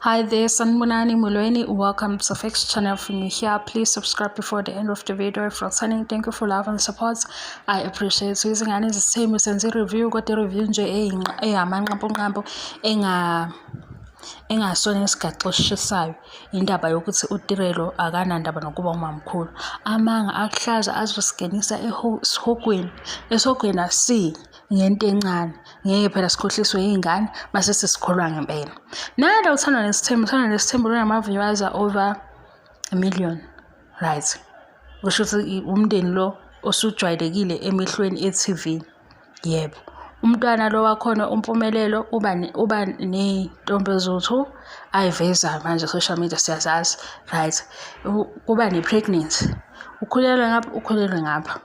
Hi there, Sanmunani Mulweni. Welcome to the Fix channel. If you're here, please subscribe before the end of the video. If you're signing, thank you for love and support. I appreciate it. Izingane Zesthembu senze review kodwa review nje eyamanqampunqampu engasona isigaxo esishisayo indaba yokuthi uTirelo akanandaba nokuba umamkhulu. Amanga akuhlaza azosingenisa esihogweni asi ngento encane ngeke phela sikhohliswe izingane mase sisikholwa ngempela. Nalo Uthando Nesthembu lunama-viewers over 1 million, right? Kusho ukuthi umndeni lo osujwayelekile emehlweni e-TV. Yebo, umntwana lo wakhona umpumelelo uba nezintombi ezithu ayiveza manje social media siyazazi, right? Kuba ne-pregnancy, ukhulelwe ngapha.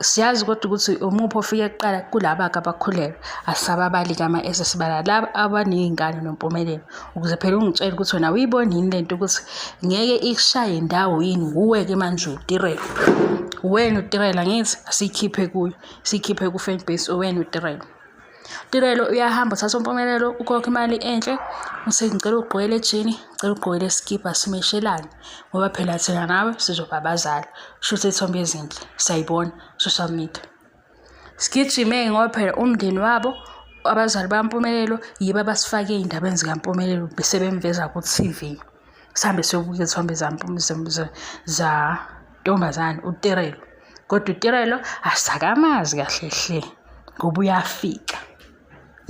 Siyazi kodwa ukuthi umuphi ofike kuqala kulaba abakhulelwe, asababali kama-SS sibala laba abanezingane nompumelelo, ukuze phela ungitshela ukuthi wena uyibona yini lento ukuthi ngeke ikushaye indawo yini uwe-ke manje uTirelo. Wena uTirelo ngithi asiyikhiphe kuyo, siyikhiphe ku-fanbase wena uTirelo. Tirelo uyahamba uthatha umpumelelo ukhokha imali enhle, ngicela ugqwele ejini, ngicela ugqwele skipa simeshelane ngoba phela thina nawe sizoba abazali. Shuthe izithombe ezinhle sayibona social media. Sigijime ngoba phela umndeni wabo abazali bampumelelo yibo abasifake izindabeni zikaMpumelelo bese bemveza ku-TV. Sihambe siyobuka izithombe za ntombazane uTirelo. Kodwa uTirelo asakamazi kahle hle ngoba uyafika.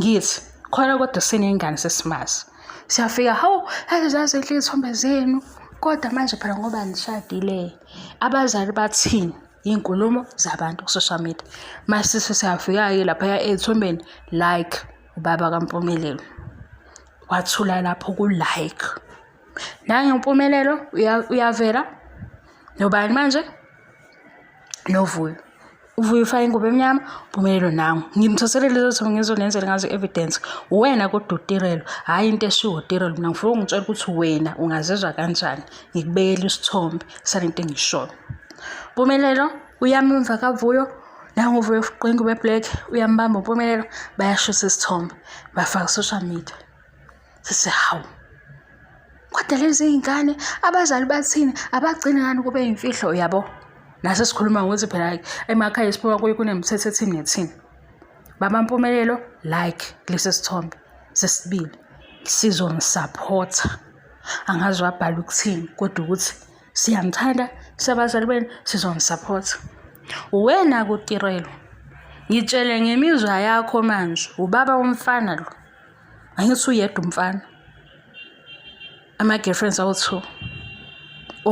Ngithi khona kodwa sineyingane sesimazi. Siyafika hawu azazi izithombe zenu kodwa manje phela ngoba nishadile abazali bathini inkulumo zabantu ku social media. Mase siyafika ke lapha ezithombeni like ubaba kaMpumelelo wathula lapho ku like. Nange uMpumelelo uyavela nobani manje noVuyo. Uvuyo ufake ingubo emnyama, Mpumelelo nawe. Ngimthosele lezo zinto ngizolenzela ngazo evidence. Wena kodwa uTirelo, hayi into eshiwo uTirelo. Mina ngifuna ungitshela ukuthi wena ungazizwa kanjani ngikubekela isithombe salento engishoyo. Mpumelelo uyamva kaVuyo, nangu uVuyo ugqoke ingubo eblack, uyambamba uMpumelelo, bayashisa isithombe, bafaka social media. Sithi hawu. Kodwa lezi izingane abazali bathini abagcina ngani kube yimfihlo yabo. Nase sikhuluma ngokuthi phela emakhaya isiphuma kuyo kunemithetho ethini nethini. Baba Mpumelelo like lesi sithombe sesibili sizongisupporta. Angazi wabhala ukuthini kodwa ukuthi siyamthanda sabazali beni sizongisupporta. Wena kuTirelo ngitshele ngemizwa yakho manje ubaba womfana lo. Angithi uyedwa umfana. Ama girlfriends awu2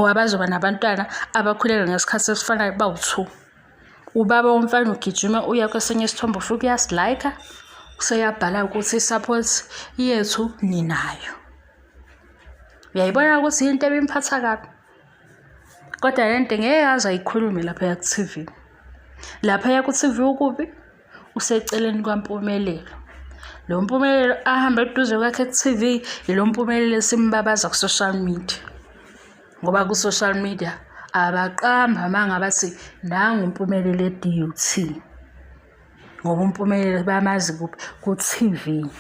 abazoba nabantwana abakhulelwe ngesikhathi sesifanayo bawu2. Ubaba womfana ugijima uya kwesinye isithombe futhi uyasilike, useyabhala ukuthi support yethu ninayo. Uyayibona ukuthi into ebimphatha kabi. Kodwa lento ngeke yaze ayikhulume lapha ku-TV. Lapha ku-TV ukubi useceleni kwaMpumelelo. Lo Mpumelelo ahamba eduze kwakhe ku-TV yilo Mpumelelo simbabaza ku social media. Ngoba ku social media abaqamba manga bathi nangu uMpumelelo eDUT. Ngoba uMpumelelo bamazi ku-TV.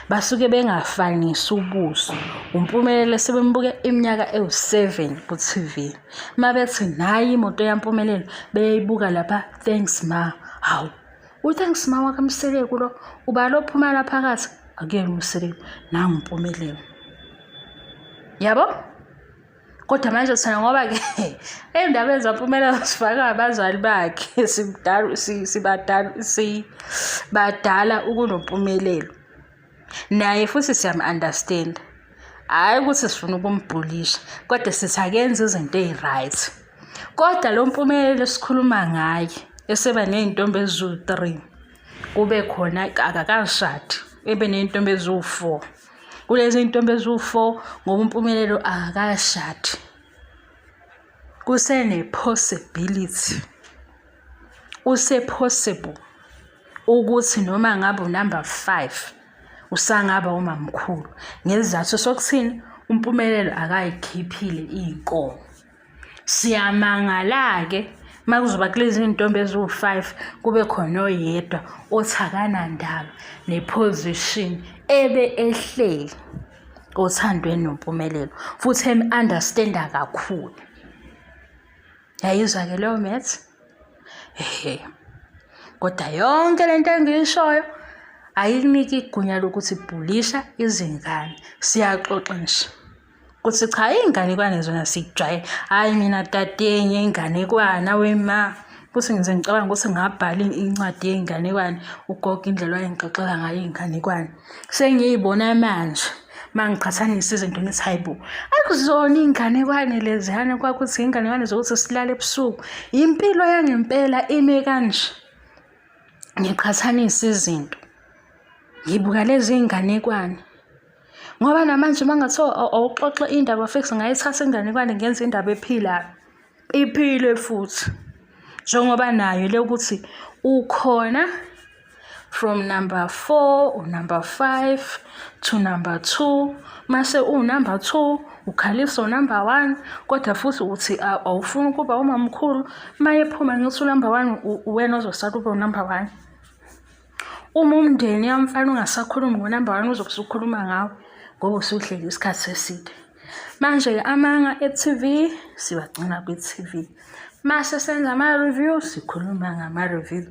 Basuke bengafanisi ubuso. uMpumelelo sebembuke iminyaka ewu7 ku-TV. Mabethi nayi imoto yaMpumelelo beyibuka lapha thanks ma. Hawu. Thanks ma wakhe Mseleku lo uba lo phuma lapha phakathi akuyena Mseleku nangu uMpumelelo. Yabo? Kodwa manje sithana ngoba ke endabeni zaMpumelelo sifaka abazali bakhe sibadala ukunoMpumelelo. Naye futhi siyam-understand. Hayi ukuthi sifuna ukumbhulisha kodwa sithi akenze izinto eziright. Kodwa lo Mpumelelo sikhuluma ngaye eseba nezintombi eziwu3 kube khona akakashadi ebe nezintombi eziwu4. Kulezi intombi eziwu4 ngoba uMpumelelo akakashadi. Kusene possibility. Possible ukuthi noma ngabe unumber 5 usangaba umamkhulu. Ngesizathu sokuthini uMpumelelo akayikhiphile inkomo. Siyamangala ke makuzoba kulezi intombi eziwu5 kube khona oyedwa othakana ndaba neposition ebe ehleli. othandweni nompumelelo futhi em-understanda kakhulu. Yayizwa-ke leyo maths? Kodwa yonke lento engiyishoyo ayikuniki igunya lokuthi bhulisha izingane. Siyaxoxa nje kuthi cha iy'nganekwane zona sikujwayele. Hhayi mina tatenye inganekwane wema. Futhi ngize ngicabanga ukuthi ngabhala incwadi yey'nganekwane ugogo indlela wayengixoxela ngayo iy'nganekwane. Sengiyibona manje mangiqhathanisa izinto ngithi hayi bo, akuzona iy'nganekwane leziyana kwakuthi iy'nganekwane zokuthi silale ebusuku. Impilo yangempela ime kanje. Ngiqhathanisa izinto ngibuka lezi iy'nganekwane ngoba namanje mangathiwa awuxoxe indaba fix ngayithatha inganekwane ngenza indaba ephilayo, iphile futhi njengoba nayo le ukuthi ukhona from number 4 or number 5 to number 2. Mase number 2 ukhaliswa number 1 kodwa futhi uthi awufuni ukuba umamkhulu mayephuma ngithi number 1 uwena ozosala ube number 1. Uma umndeni yamfana ungasakhulumi ngo-number 1 uzokusukhuluma ngawo ngoba usuhleli isikhathi eside. Manje amanga e-TV siwagcina kwi-TV. Mase senza ama-review sikhuluma ngama-review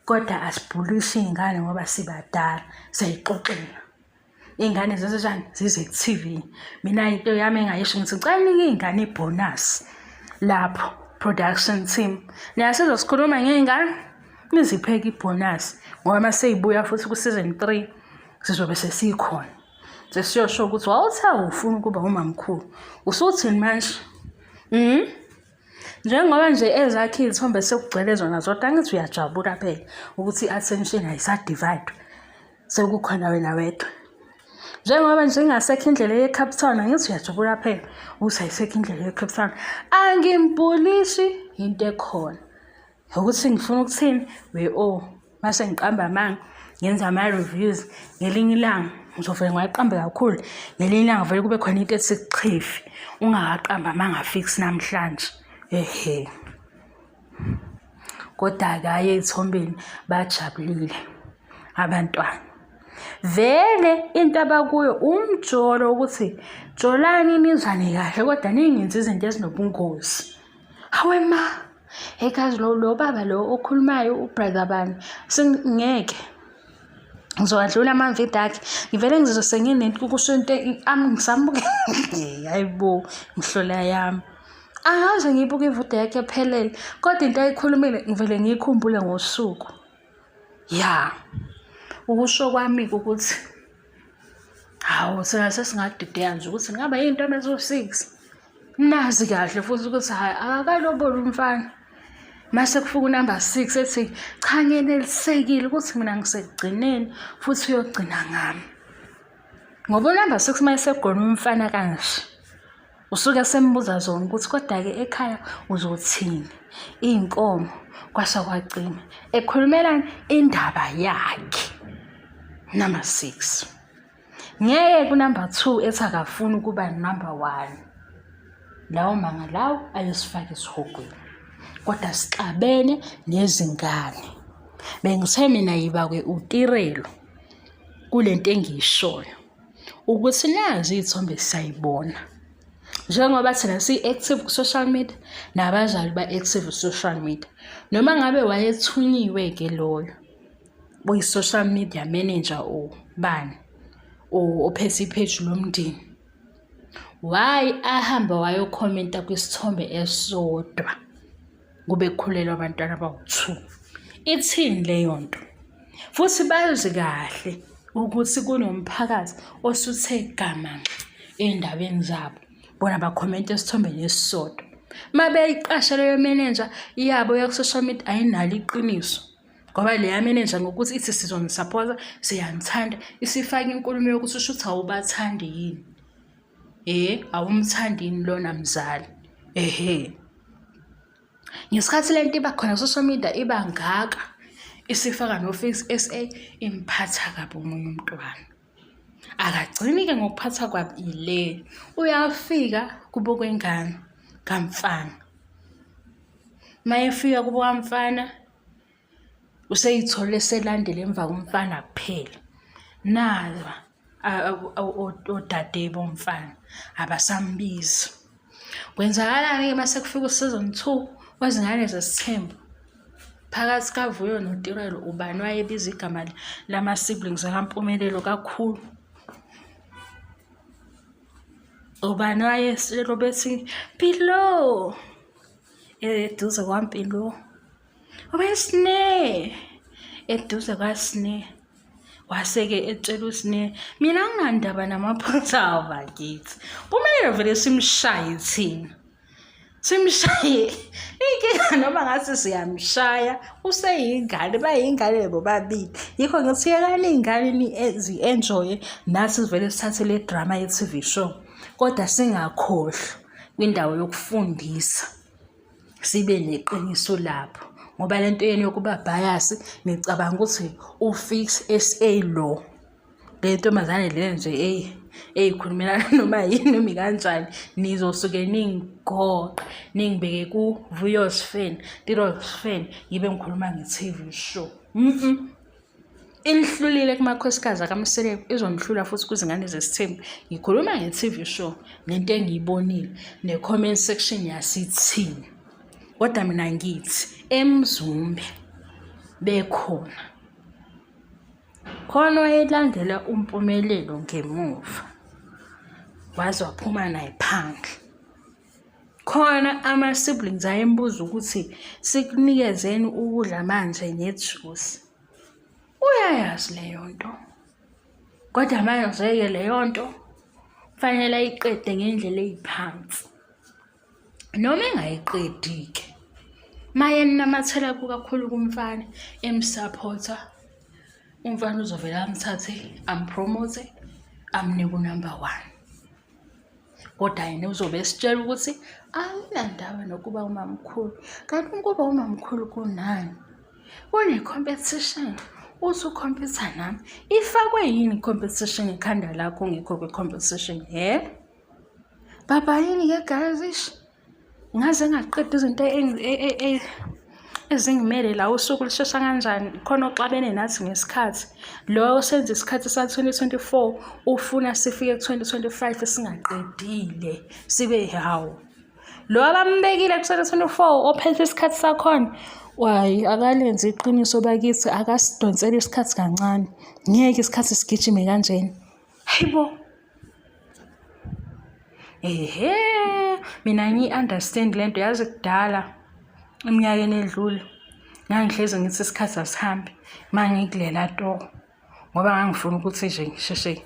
kodwa asibhulisi iy'ngane ngoba sibadala siyayixoxela. Iy'ngane zezijani zize ku-TV. Mina into yami engayisho ngithi ngicela nike iy'ngane ibhonasi lapho production team. Niyasiza sikhuluma ngey'ngane nizipheke ibhonasi ngoba maseyibuya futhi ku-season 3 sizobe sesikhona. Sesiyosho ukuthi wawuthi awufuni ukuba umamkhulu usuthini manje? Njengoba nje ezakhe iy'thombe sekugcwele zona zodwa angithi uyajabula phela ukuthi i-attention ayisadivide sekukhona wena wedwa. Njengoba nje ingasekho indlela ye-Cape Town angithi uyajabula phela ukuthi ayisekho indlela ye-Cape Town. Angimbulisi into ekhona ukuthi ngifuna ukuthini mase ngiqamba amanga ngenza ama-reviews ngelinye ilanga ngizovele ngiwayiqambe kakhulu ngelinye ilanga vele kube khona into ethi chifi ungaqamba amanga fix namhlanje. Kodwa-ke hhayi ey'thombeni bajabulile abantwana. Vele into abakuyo umjolo ukuthi jolani nizwane kahle kodwa ningenzi izinto ezinobungozi. Hawe ma, ekazi lo baba lo okhulumayo ubrother bani singeke ngizowadlula amavidiyo akhe ngivele ngizizwe senginento kusho into ngisambuke hayibo ngihlola yami. Angaze ngiyibuke ividiyo yakhe ephelele kodwa into ayikhulumile ngivele ngiyikhumbule ngosuku. Ukusho kwami-ke ukuthi hawu sesingadideya nje ukuthi ngaba yintombi ezo-6 nazi kahle futhi ukuthi hhayi akakalobole umfana. Mase kufika number 6 ethi cha ngenelisekile ukuthi mina ngisekugcineni futhi uyogcina ngami. Ngoba number 6 mayesegona umfana kanje usuke sembuza zona ukuthi kodwa-ke ekhaya uzothini. Iy'nkomo kwase kwacima ekhulumelana indaba yakhe. Number 6 ngeke ku-number 2 ethi akafuni ukuba number 1. Lawo manga lawo ayosifaka esihogweni kodwa sixabene nezingane. Bengithe mina yiba-ke uTirelo kulento engiyishoyo ukuthi nazi iy'thombe siyayibona. Njengoba thina si-active ku-social media nabazali ba-active ku-social media. Noma ngabe wayethunyiwe-ke loyo boyi-social media manager bani ophethe ipage lomndeni, why ahamba wayokhomenta kwisithombe esodwa kube kukhulelwa abantwana abawu2? Ithini leyo nto? Futhi bazi kahle ukuthi kunomphakathi osuthe gama endabeni zabo bona bakhomenta esithombeni esisodwa. Mabeyiqasha leyo manager yabo yaku-social media ayinalo iqiniso ngoba leya manager ngokuthi ithi sizonisupport siyanithanda isifaka inkulumo yokuthi usho ukuthi awubathandi yini. Awumthandi yini lona mzali? Ngesikhathi lento iba khona social media iba ngaka isifaka no-Fix SA imphatha kabi omunye umntwana. Akagcini-ke ngokuphatha kwabi ile uyafika kubo kwengane kamfana. Mayefika kubo kamfana useyithole selandela emva komfana kuphela. Naza odade bomfana abasambizi. Kwenzakalani-ke mase kufika uSeason 2 weZingane Zesthembu? Phakathi kaVuyo noTirelo, ubani wayebiza igama lama-siblings akaMpumelelo kakhulu? Ubani wayeselo bethi Mpilo eduze kwaMpilo? Ubesine eduze kwaSine. Wase-ke etshela uSine, mina nginandaba namaphoyisa bakithi. Kumele vele simshaye thina. Simshaye. Inkinga noma ngathi siyamshaya, useyingane, bayingane bobabili. Yikho ngithi yekani iy'ngane zi-enjoye, nathi vele sithathe le drama ye-TV show. Kodwa singakhohlwa kwindawo yokufundisa. Sibe neqiniso lapho. Ngoba lento yeni yokuba bias ngicabanga ukuthi ufix SA law. Le ntombazane le nje eyikhulumelana noma yini noma kanjani nizosuke ningigoqa ningibeke ku Vuyo's fan, Tiro's fan, yibe ngikhuluma nge-TV show. Ilihlulile kumakhosikazi akaMseleku, izonihlula futhi kuZingane Zesthembu. Ngikhuluma nge-TV show lento engiyibonile ne-comment section yasithini. Kodwa mina ngithi eMzumbe bekhona khona wayelandela uMpumelelo ngemuva waze waphuma naye phandle. Khona ama-siblings ayembuza ukuthi sikunikezeni ukudla manje nejuice. Uyayazi leyo nto, kodwa manje-ke leyo nto kufanele ayiqede ngendlela eyiphansi. Noma engayiqedi-ke maye ninamathela kakhulu kumfana emsupporter, umfana uzovela amthathe ampromote amnike number 1. Kodwa yena uzobe esitshela ukuthi ayinandaba nokuba umamkhulu. Kanti ukuba umamkhulu kunani? Kune-competition. Uthi ukhompyutha nami. Ifakwe yini competition ekhanda lakho ngekho kwe-competition? Baba yini-ke guys? Ngaze ngaqeda izinto ezingimele la usuku lishesha kanjani khona oxabene nathi ngesikhathi. Lo senze isikhathi sa-2024 ufuna sifike ku-2025 singaqedile sibe hawu. Lo abambekile ku-2024 ophethe isikhathi sakhona. Wayi akalenzi iqiniso bakithi, akasidonsele isikhathi kancane. Ngeke isikhathi sigijime kanjena. Hayibo. Mina ngi-understand lento yazi kudala eminyakeni edlule. Ngangihlezi ngithi isikhathi asihambi mangikulela to. Ngoba ngangifuna ukuthi nje sheshe.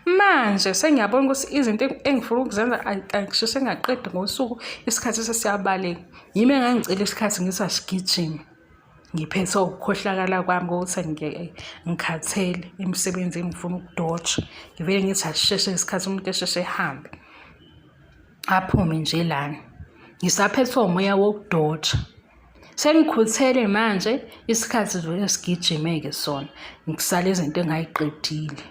Manje sengiyabona ukuthi izinto engifuna ukuzenza angisheshe ngaqeda ngosuku isikhathi sesiyabaleka. Yimi engangicela isikhathi ngithi asigijime. Ngiphethe ukukhohlakala kwami ukuthi ngikhathele emsebenzini ngifuna ukudotsha. Ngivele ngithi asisheshe isikhathi umuntu esheshe ehambe. Aphume nje lana. Ngisaphethe umoya wokudotsha. Sengikhuthele manje isikhathi vele sigijime-ke sona. Ngisale izinto engayiqedile.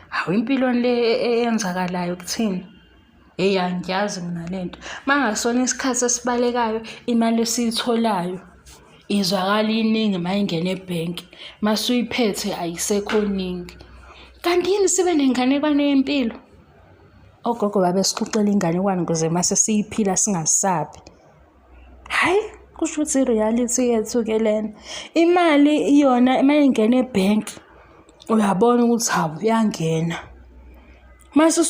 Hawu impilo le eyenzakalayo kuthini? Angiyazi mina lento. Mangasona isikhathi esibalekayo imali esiyitholayo izwakala iningi mayingena ebhenki. Masuyiphethe ayisekho ningi. Kanti yini sibe nenganekwane yempilo? Ogogo babesixoxela inganekwane ukuze mase siyiphila singasabi. Hayi kusho ukuthi i-reality yethu-ke lena. Imali yona mayingena ebhenki uyabona ukuthi hawu uyangena. Mase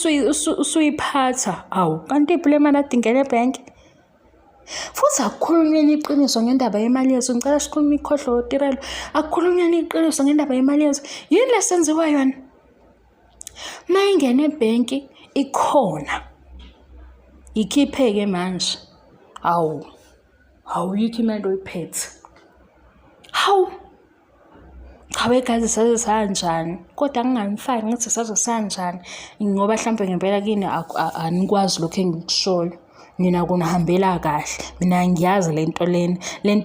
usuyiphatha awu kanti iphile imali adingena ebhenki. Futhi akukhulunyeni iqiniso ngendaba yemali yethu. Ngicela sikhulume ikhohlo Tirelo. Akukhulunyeni iqiniso ngendaba yemali yethu. Yini lesenziwa yona? Mayingena ebhenki ikhona. Ikhiphe-ke manje. Hawu yikho imali oyiphethe. Hawu. Chawe gazi saze sanjani. Kodwa nginganifaki ngithi saze sanjani. Ngoba mhlambe ngempela kini anikwazi lokho engikushoyo. Mina kunahambela kahle. Mina ngiyazi lento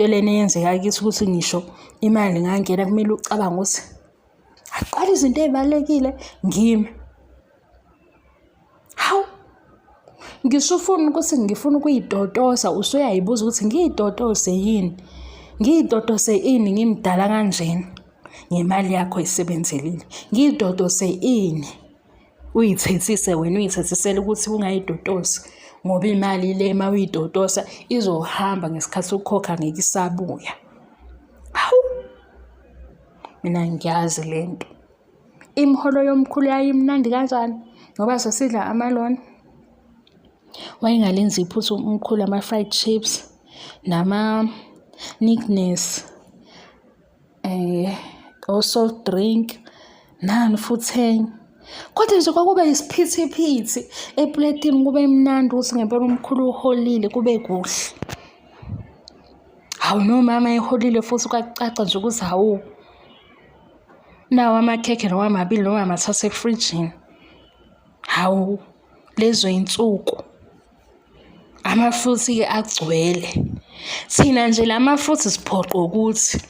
lena eyenzeka kithi ukuthi ngisho imali ngangena kumele ucabanga ukuthi aqala izinto ezibalekile ngimi. Hawu. Ngisufuna ukuthi ngifuna ukuyidodosa usuyayibuza ukuthi ngiyidodose yini? Ngiyidodose ini ngimdala kanjena? ngemali yakho isebenzelile. Ngidodose ini uyithethise wena uyithethisele ukuthi ungayidodosi ngoba imali le uma uyidodosa izohamba ngesikhathi ukhokha ngeke isabuya. Hawu, mina ngiyazi lento. Imiholo yomkhulu yayimnandi kanjani ngoba sasidla amalona. Wayengalenzi iphutha umkhulu ama-fried chips nama-nicknames, o-soft drink nani futhi. Kodwa nje kwakube isiphithiphithi epletini, kube mnandi ukuthi ngempela umkhulu uholile kube kuhle. Hawu, nomama eholile futhi kwacaca nje ukuthi hawu nawo amakhekhe noma amabili noma amathathu efrijini. Hawu, lezo insuku amafruthi-ke agcwele. Thina nje lama-fruits siphoqwa ukuthi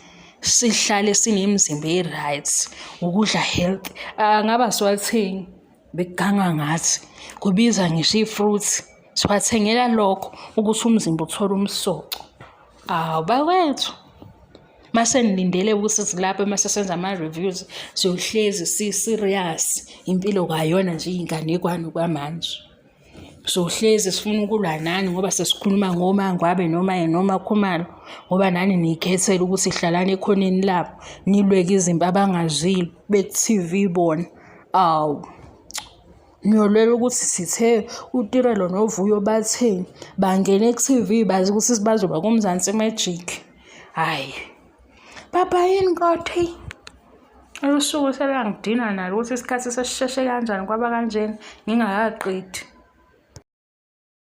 sihlale sinemizimba e-right, ukudla healthy. Ngaba siwathengi bekuganga ngathi kubiza ngisho i-fruit, siwathengela lokho ukuthi umzimba uthole umsoco. Bakwethu, mase nilindele ukuthi silaphe mase senza ama-reviews siyohlezi si-serious. Impilo kwayona nje iy'nganekwane kwamanje. Sohlezi sifuna ukulwa nani ngoba sesikhuluma ngomangwabe noma Khumalo ngoba nani niyikhethela ukuthi ihlalane ekhoneni labo nilweke izimpi abangazile be-TV bona. Niyolwela ukuthi sithe uTirelo noVuyo batheni bangene ku-TV bazi ukuthi bazoba kuMzansi Magic. Hayi, baba yini kothi usuku selangidina nalo ukuthi isikhathi sesisheshe kanjani kwaba kanjena ngingakaqedi.